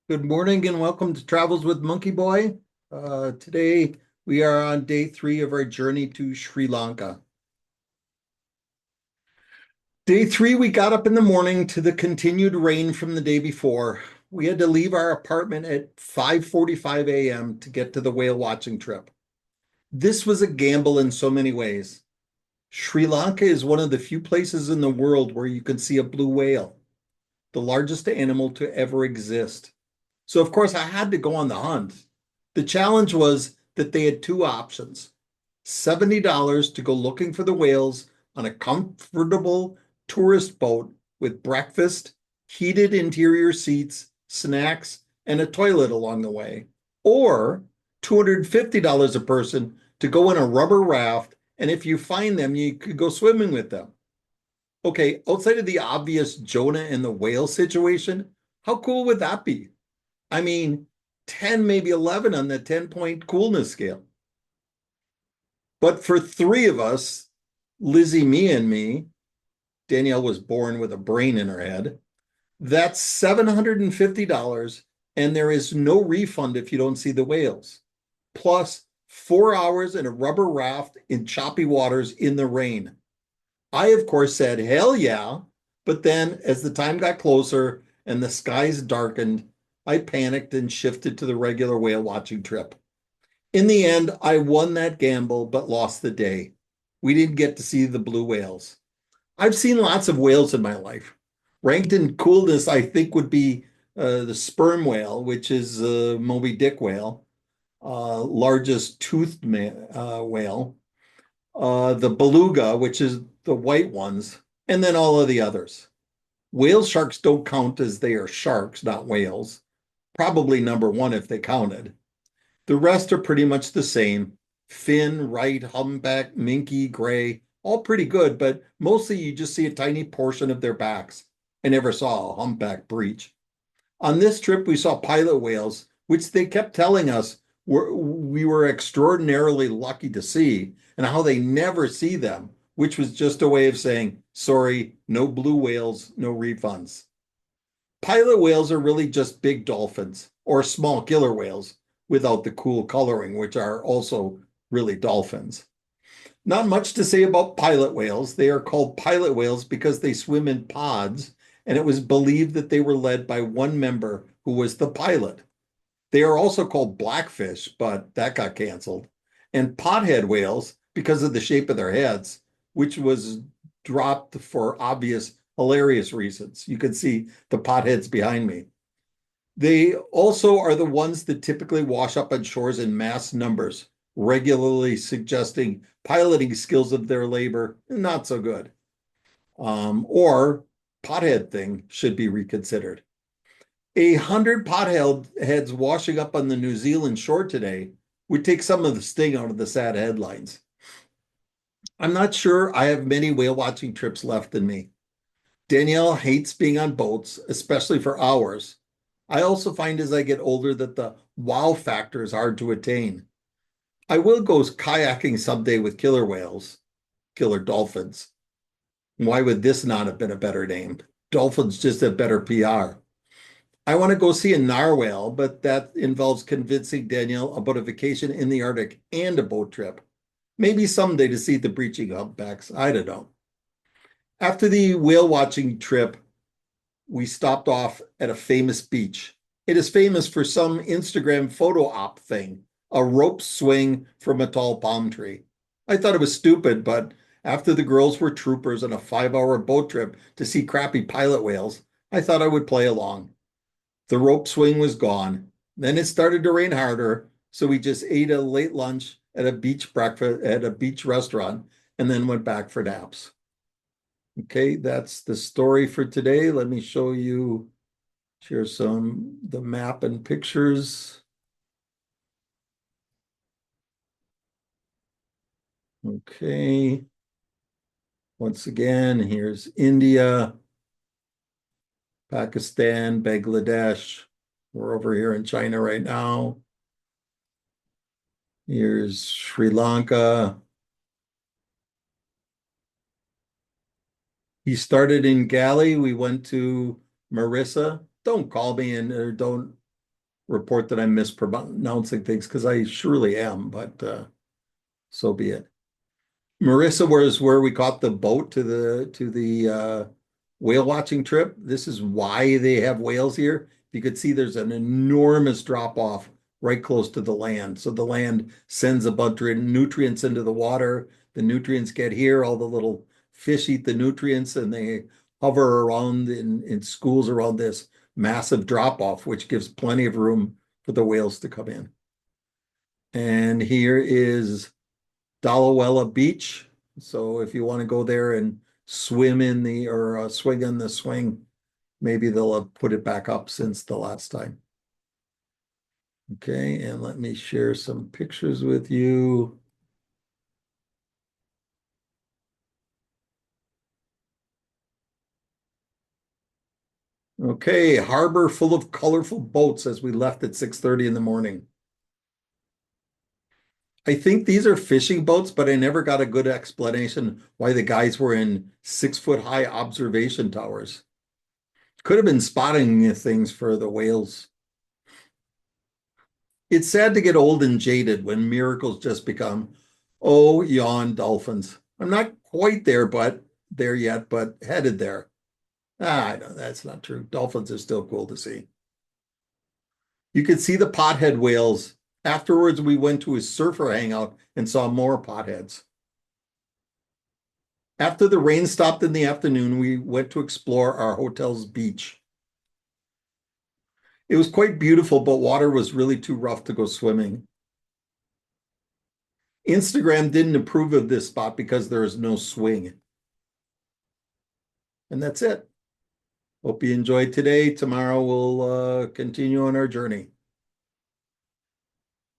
Good morning and welcome to Travels with Monkey Boy. Today we are on day 3 of our journey to Sri Lanka. Day 3, we got up in the morning to the continued rain from the day before. We had to leave our apartment at 5:45 a.m. to get to the whale watching trip. This was a gamble in so many ways. Sri Lanka is one of the few places in the world where you can see a blue whale, the largest animal to ever exist. So, of course, I had to go on the hunt. The challenge was that they had two options: $70 to go looking for the whales on a comfortable tourist boat with breakfast, heated interior seats, snacks, and a toilet along the way, or $250 a person to go in a rubber raft. And if you find them, you could go swimming with them. Okay, outside of the obvious Jonah and the whale situation, how cool would that be? I mean, 10, maybe 11 on the 10-point coolness scale. But for three of us, Lizzie, me, and me, Danielle was born with a brain in her head. That's $750, and there is no refund if you don't see the whales. Plus 4 hours in a rubber raft in choppy waters in the rain. I, of course, said, hell yeah. But then, as the time got closer and the skies darkened, I panicked and shifted to the regular whale watching trip. In the end, I won that gamble, but lost the day. We didn't get to see the blue whales. I've seen lots of whales in my life. Ranked in coolness, I think would be the sperm whale, which is a Moby Dick whale, largest toothed whale, the beluga, which is the white ones, and then all of the others. Whale sharks don't count as they are sharks, not whales. Probably number one if they counted. The rest are pretty much the same. Fin, right, humpback, minky, gray, all pretty good, but mostly you just see a tiny portion of their backs. I never saw a humpback breach. On this trip, we saw pilot whales, which they kept telling us we were extraordinarily lucky to see, and how they never see them, which was just a way of saying, sorry, no blue whales, no refunds. Pilot whales are really just big dolphins or small killer whales without the cool coloring, which are also really dolphins. Not much to say about pilot whales. They are called pilot whales because they swim in pods, and it was believed that they were led by one member who was the pilot. They are also called blackfish, but that got canceled. And pothead whales because of the shape of their heads, which was dropped for obvious, hilarious reasons. You can see the potheads behind me. They also are the ones that typically wash up on shores in mass numbers, regularly suggesting piloting skills of their labor not so good. Or pothead thing should be reconsidered. 100 potheads washing up on the New Zealand shore today would take some of the sting out of the sad headlines. I'm not sure I have many whale watching trips left in me. Danielle hates being on boats, especially for hours. I also find as I get older that the wow factor is hard to attain. I will go kayaking someday with killer whales, killer dolphins. Why would this not have been a better name? Dolphins just have better PR. I want to go see a narwhal, but that involves convincing Danielle about a vacation in the Arctic and a boat trip. Maybe someday to see the breaching humpbacks. I don't know. After the whale watching trip, we stopped off at a famous beach. It is famous for some Instagram photo op thing, a rope swing from a tall palm tree. I thought it was stupid, but after the girls were troopers on a 5-hour boat trip to see crappy pilot whales, I thought I would play along. The rope swing was gone. Then it started to rain harder, so we just ate a late lunch at a beach breakfast at a beach restaurant and then went back for naps. Okay, that's the story for today. Let me show you, share the map and pictures. Okay. Once again, here's India, Pakistan, Bangladesh. We're over here in China right now. Here's Sri Lanka. He started in Galle. We went to Mirissa. Don't call me and or don't report that I'm mispronouncing things because I surely am, but so be it. Mirissa was where we caught the boat to the whale watching trip. This is why they have whales here. You could see there's an enormous drop off right close to the land. So the land sends a bunch of nutrients into the water. The nutrients get here, all the little fish eat the nutrients and they hover around in schools around this massive drop off, which gives plenty of room for the whales to come in. And here is Dalewalla Beach. So if you want to go there and swim in the or swing in the swing, maybe they'll have put it back up since the last time. Okay, and let me share some pictures with you. Okay, harbor full of colorful boats as we left at 6:30 in the morning. I think these are fishing boats, but I never got a good explanation why the guys were in 6-foot high observation towers. Could have been spotting things for the whales. It's sad to get old and jaded when miracles just become, oh, yawn dolphins. I'm not quite there yet, but headed there. I know that's not true. Dolphins are still cool to see. You could see the pothead whales. Afterwards, we went to a surfer hangout and saw more potheads. After the rain stopped in the afternoon, we went to explore our hotel's beach. It was quite beautiful, but water was really too rough to go swimming. Instagram didn't approve of this spot because there is no swing. And that's it. Hope you enjoyed today. Tomorrow we'll continue on our journey.